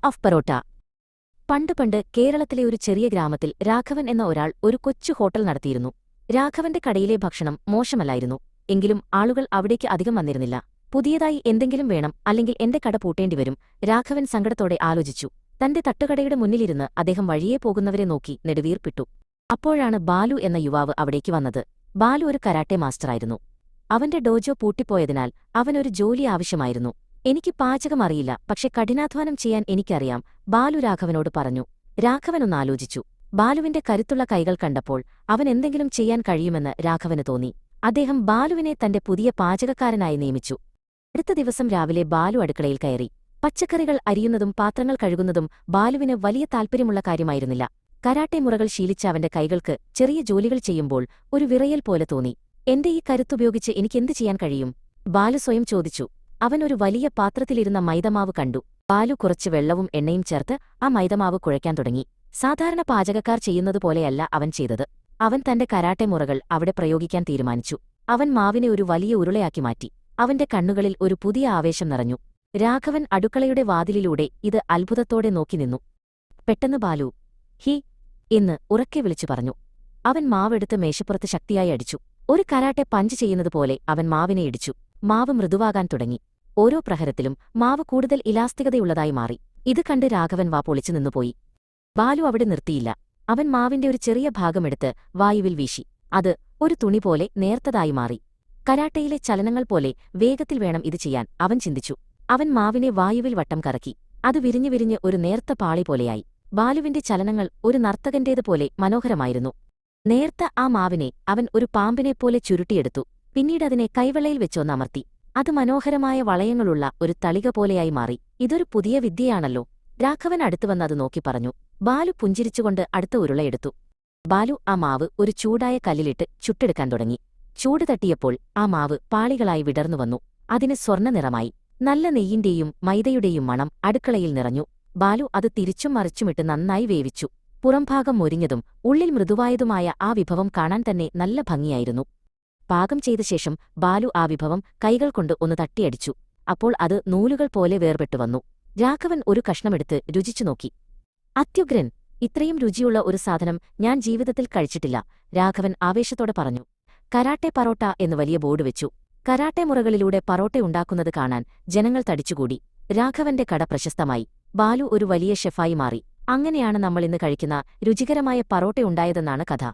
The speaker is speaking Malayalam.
ഓഫ് പറോട്ട. പണ്ട് കേരളത്തിലെ ഒരു ചെറിയ ഗ്രാമത്തിൽ രാഘവൻ എന്ന ഒരാൾ ഒരു കൊച്ചു ഹോട്ടൽ നടത്തിയിരുന്നു. രാഘവന്റെ കടയിലെ ഭക്ഷണം മോശമല്ലായിരുന്നു. എങ്കിലും ആളുകൾ അവിടേക്ക് അധികം വന്നിരുന്നില്ല. പുതിയതായി എന്തെങ്കിലും വേണം, അല്ലെങ്കിൽ എന്റെ കട പൂട്ടേണ്ടിവരും, രാഘവൻ സങ്കടത്തോടെ ആലോചിച്ചു. തന്റെ തട്ടുകടയുടെ മുന്നിലിരുന്ന് അദ്ദേഹം വഴിയേ പോകുന്നവരെ നോക്കി നെടുവീർപ്പിട്ടു. അപ്പോഴാണ് ബാലു എന്ന യുവാവ് അവിടേക്ക് വന്നത്. ബാലു ഒരു കരാട്ടെ മാസ്റ്ററായിരുന്നു. അവന്റെ ഡോജോ പൂട്ടിപ്പോയതിനാൽ അവനൊരു ജോലി ആവശ്യമായിരുന്നു. എനിക്ക് പാചകം അറിയില്ല, പക്ഷെ കഠിനാധ്വാനം ചെയ്യാൻ എനിക്കറിയാം, ബാലു രാഘവനോട് പറഞ്ഞു. രാഘവനൊന്നാലോചിച്ചു. ബാലുവിന്റെ കരുത്തുള്ള കൈകൾ കണ്ടപ്പോൾ അവൻ എന്തെങ്കിലും ചെയ്യാൻ കഴിയുമെന്ന് രാഘവന് തോന്നി. അദ്ദേഹം ബാലുവിനെ തന്റെ പുതിയ പാചകക്കാരനായി നിയമിച്ചു. അടുത്ത ദിവസം രാവിലെ ബാലു അടുക്കളയിൽ കയറി. പച്ചക്കറികൾ അരിയുന്നതും പാത്രങ്ങൾ കഴുകുന്നതും ബാലുവിന് വലിയ താൽപ്പര്യമുള്ള കാര്യമായിരുന്നില്ല. കരാട്ടെ മുറകൾ ശീലിച്ച അവന്റെ കൈകൾക്ക് ചെറിയ ജോലികൾ ചെയ്യുമ്പോൾ ഒരു വിറയൽ പോലെ തോന്നി. എന്റെ ഈ കരുത്തുപയോഗിച്ച് എനിക്കെന്ത് ചെയ്യാൻ കഴിയും? ബാലു സ്വയം ചോദിച്ചു. അവൻ ഒരു വലിയ പാത്രത്തിലിരുന്ന മൈദമാവ് കണ്ടു. ബാലു കുറച്ച് വെള്ളവും എണ്ണയും ചേർത്ത് ആ മൈദമാവ് കുഴയ്ക്കാൻ തുടങ്ങി. സാധാരണ പാചകക്കാർ ചെയ്യുന്നതുപോലെയല്ല അവൻ ചെയ്തത്. അവൻ തന്റെ കരാട്ടെ മുറകൾ അവിടെ പ്രയോഗിക്കാൻ തീരുമാനിച്ചു. അവൻ മാവിനെ ഒരു വലിയ ഉരുളയാക്കി മാറ്റി. അവന്റെ കണ്ണുകളിൽ ഒരു പുതിയ ആവേശം നിറഞ്ഞു. രാഘവൻ അടുക്കളയുടെ വാതിലിലൂടെ ഇത് അത്ഭുതത്തോടെ നോക്കി നിന്നു. പെട്ടെന്ന് ബാലു ഹി എന്ന് ഉറക്കെ വിളിച്ചു പറഞ്ഞു. അവൻ മാവെടുത്ത് മേശപ്പുറത്ത് ശക്തിയായി അടിച്ചു. ഒരു കരാട്ടെ പഞ്ച് ചെയ്യുന്നതുപോലെ അവൻ മാവിനെ ഇടിച്ചു. മാവ് മൃദുവാകാൻ തുടങ്ങി. ഓരോ പ്രഹരത്തിലും മാവ് കൂടുതൽ ഇലാസ്തികതയുള്ളതായി മാറി. ഇത് കണ്ട് രാഘവൻ വാ പൊളിച്ചു നിന്നുപോയി. ബാലു അവിടെ നിർത്തിയില്ല. അവൻ മാവിന്റെ ഒരു ചെറിയ ഭാഗമെടുത്ത് വായുവിൽ വീശി. അത് ഒരു തുണി പോലെ നേർത്തതായി മാറി. കരാട്ടയിലെ ചലനങ്ങൾ പോലെ വേഗത്തിൽ വേണം ഇത് ചെയ്യാൻ, അവൻ ചിന്തിച്ചു. അവൻ മാവിനെ വായുവിൽ വട്ടം കറക്കി. അത് വിരിഞ്ഞു വിരിഞ്ഞ് ഒരു നേർത്ത പാളി പോലെയായി. ബാലുവിന്റെ ചലനങ്ങൾ ഒരു നർത്തകന്റേതുപോലെ മനോഹരമായിരുന്നു. നേർത്ത ആ മാവിനെ അവൻ ഒരു പാമ്പിനെപ്പോലെ ചുരുട്ടിയെടുത്തു. പിന്നീടതിനെ കൈവെള്ളയിൽ വെച്ചൊന്നമർത്തി. അത് മനോഹരമായ വളയങ്ങളുള്ള ഒരു തളിക പോലെയായി മാറി. ഇതൊരു പുതിയ വിദ്യയാണല്ലോ. രാഘവൻ അടുത്തുവന്ന് അത് നോക്കി പറഞ്ഞു. ബാലു പുഞ്ചിരിച്ചുകൊണ്ട് അടുത്ത ഉരുളയെടുത്തു. ബാലു ആ മാവ് ഒരു ചൂടായ കല്ലിലിട്ട് ചുട്ടെടുക്കാൻ തുടങ്ങി. ചൂട് തട്ടിയപ്പോൾ ആ മാവ് പാളികളായി വിടർന്നുവന്നു. അതിന് സ്വർണ്ണ നിറമായി. നല്ല നെയ്യിന്റെയും മൈദയുടെയും മണം അടുക്കളയിൽ നിറഞ്ഞു. ബാലു അത് തിരിച്ചും മറിച്ചുമിട്ട് നന്നായി വേവിച്ചു. പുറംഭാഗം മൊരിഞ്ഞതും ഉള്ളിൽ മൃദുവായതുമായ ആ വിഭവം കാണാൻ തന്നെ നല്ല ഭംഗിയായിരുന്നു. പാകം ചെയ്ത ശേഷം ബാലു ആ വിഭവം കൈകൾ കൊണ്ട് ഒന്ന് തട്ടിയടിച്ചു. അപ്പോൾ അത് നൂലുകൾ പോലെ വേർപെട്ടുവന്നു. രാഘവൻ ഒരു കഷ്ണമെടുത്ത് രുചിച്ചു നോക്കി. അത്യുഗ്രൻ! ഇത്രയും രുചിയുള്ള ഒരു സാധനം ഞാൻ ജീവിതത്തിൽ കഴിച്ചിട്ടില്ല, രാഘവൻ ആവേശത്തോടെ പറഞ്ഞു. കരാട്ടെ പറോട്ട എന്ന് വലിയ ബോർഡ് വെച്ചു. കരാട്ടെ മുറകളിലൂടെ പറോട്ടയുണ്ടാക്കുന്നത് കാണാൻ ജനങ്ങൾ തടിച്ചുകൂടി. രാഘവന്റെ കട പ്രശസ്തമായി. ബാലു ഒരു വലിയ ഷെഫായി മാറി. അങ്ങനെയാണ് നമ്മളിന്ന് കഴിക്കുന്ന രുചികരമായ പറോട്ടയുണ്ടായതെന്നാണ് കഥ.